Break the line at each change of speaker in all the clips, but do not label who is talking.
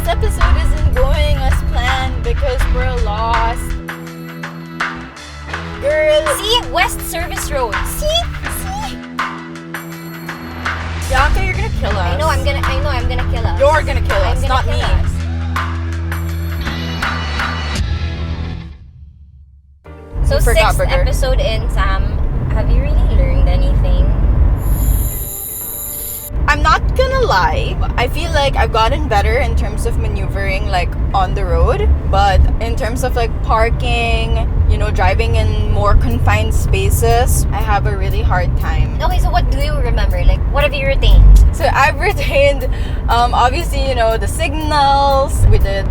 episode isn't going as planned because we're lost. Girl!
See? West Service Road. See?
Bianca, you're gonna kill us.
I know I'm gonna kill us.
You're gonna kill us, not me.
So
Forgot
6th
burger.
episode in, Sam. Have you really learned anything?
I'm not gonna lie, I feel like I've gotten better in terms of maneuvering like on the road, but in terms of like parking, driving in more confined spaces, I have a really hard time.
Okay, so what do you remember? Like, what have you retained?
So I've retained, obviously, the signals. We did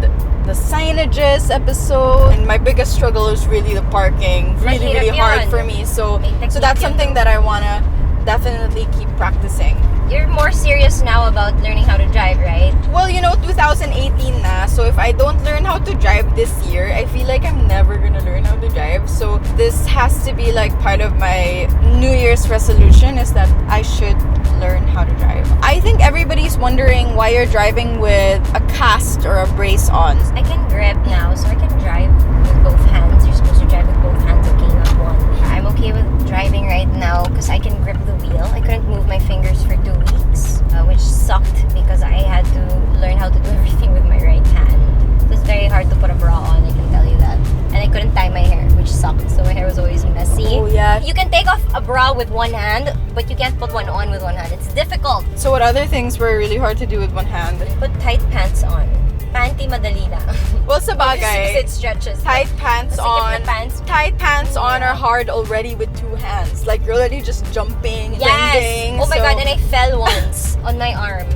the signages episode, and my biggest struggle is really the parking. Really hard for me. So that's something that I wanna definitely keep practicing.
You're more serious now about learning how to drive, right?
Well, 2018 na, so if I don't learn how to drive this year, I feel like I'm never gonna learn how to drive. So this has to be like part of my New Year's resolution, is that I should learn how to drive. I think everybody's wondering why you're driving with a cast or a brace on.
I can grip now, so I can drive with both hands. You're supposed to drive with both hands, okay, not one. I'm okay with driving right now because I can grip the wheel. I couldn't move my fingers for 2 weeks, which sucked because I had to learn how to do everything with my right hand. It was very hard to put a bra on, I can tell you that. And I couldn't tie my hair, which sucked, so my hair was always messy.
Oh yeah.
You can take off a bra with one hand, but you can't put one on with one hand. It's difficult.
So what other things were really hard to do with one hand?
Put tight pants on. Panty madali lang.
Well, sa bagay,
Because it stretches.
tight pants
Masikip
on.
na pants.
Tight pants on are hard already with 2 hands. Like you're already just jumping, bending.
Oh my
so...
god, and I fell once on my arm.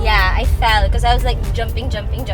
Yeah, I fell because I was like jumping.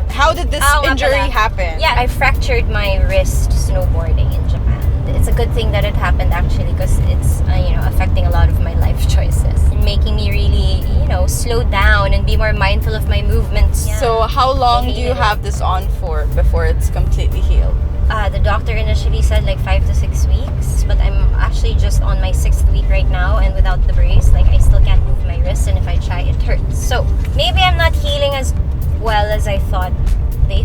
How did this injury happen?
Yeah, I fractured my wrist snowboarding in Japan. It's a good thing that it happened actually because it's affecting a lot of my life choices and making me really slow down and be more mindful of my movements. Yeah.
So how long do you have this on for before it's completely healed?
The doctor initially said like 5 to 6 weeks, but I'm actually just on my 6th week right now, and without the brace, like I still can't move my wrist, and if I try, it hurts. So maybe I'm not healing as well as they thought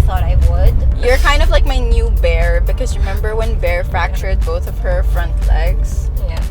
I would.
You're kind of like my new Bear, because remember when Bear fractured both of her front legs?
Yeah.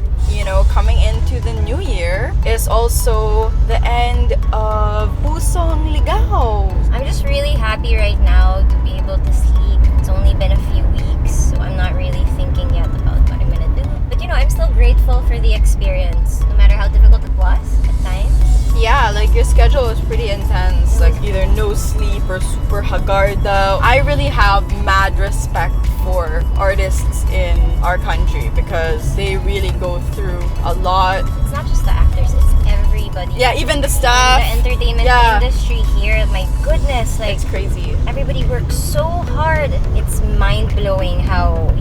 Coming into the new year is also the end of Pusong Ligaw.
I'm just really happy right now to be able to sleep. It's only been a few weeks, so I'm not really thinking yet about what I'm gonna do. But I'm still grateful for the experience, no matter how difficult it was at times.
Yeah, like your schedule was pretty intense, like either no sleep or super hagarda. I really have mad respect for artists in our country because they really go through a lot.
It's not just the actors, it's everybody.
Yeah, even the staff.
In the entertainment industry here, my goodness, like
it's crazy.
Everybody works so hard. It's mind-blowing how,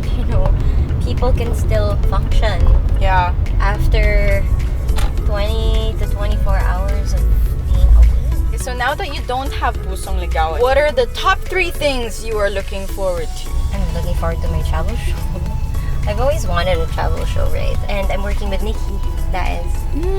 people can still function.
Yeah.
After 20 to 24 hours of being awake.
So now that you don't have Pusong Ligaw, what are the top 3 things you are looking forward to?
I'm looking forward to my travel show. I've always wanted a travel show, right? And I'm working with Nikki, that is,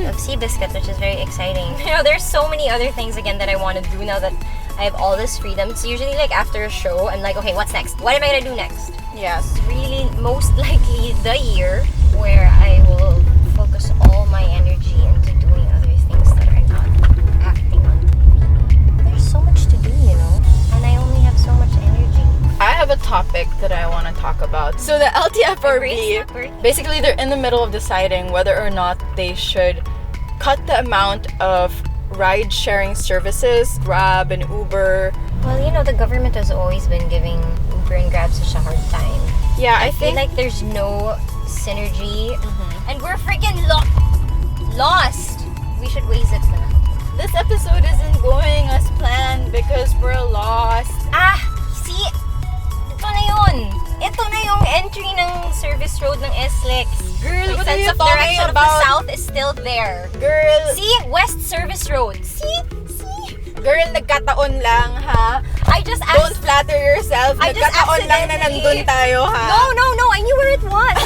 of Seabiscuit, which is very exciting. There's so many other things again that I want to do now that I have all this freedom. It's usually like after a show, I'm like, okay, what's next? What am I gonna do next?
Yes.
It's really most likely the year where I will focus all my energy into doing other things that are not acting on TV. There's so much to do, and I only have so much energy.
I have a topic that I want to talk about. So the LTFRB, basically they're in the middle of deciding whether or not they should cut the amount of ride-sharing services, Grab and Uber.
Well, the government has always been giving Uber and Grab such a hard time.
Yeah, I
feel
think
like there's no synergy, and we're freaking lost. We should waste it na.
This episode isn't going as planned because we're lost.
See? Ito na yun. Ito na yung entry ng service road ng SLEX.
Girl,
My
what are
sense
you
of direction
talking
of the
about?
south is still there.
Girl,
See? West Service Road. See?
girl, nagkataon lang, ha?
I just
Don't flatter yourself.
I just
Nagkataon lang na
accidentally-
nandun tayo, ha?
No. I knew where it was.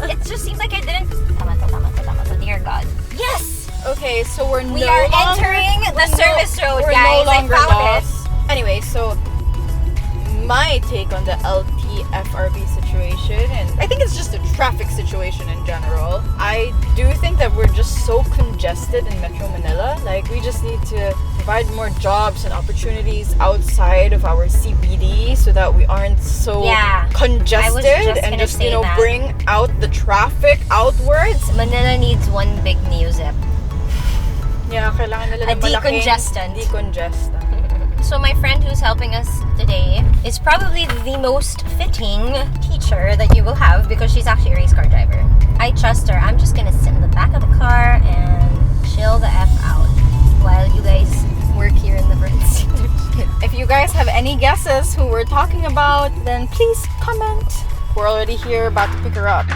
It just seems like I didn't. Tama to. Dear God. Yes!
Okay, so
We are entering the service road,
we're
guys.
no longer
I found it.
lost. Anyway, so my take on the LTFRB situation, and I think it's just a traffic situation in general. I do think that we're just so congested in Metro Manila. Like, we just need to provide more jobs and opportunities outside of our CBD so that we aren't so congested and just, you know, bring out the traffic outwards.
Manila needs one big Neo-Zip.
Yeah, kailangan nila ng malaking decongestant.
So my friend who's helping us today is probably the most fitting teacher that you will have because she's actually a race car driver. I trust her. I'm just gonna sit in the back of the car and chill the F out while you guys work here in the birds.
If you guys have any guesses who we're talking about, then please comment. We're already here about to pick her up.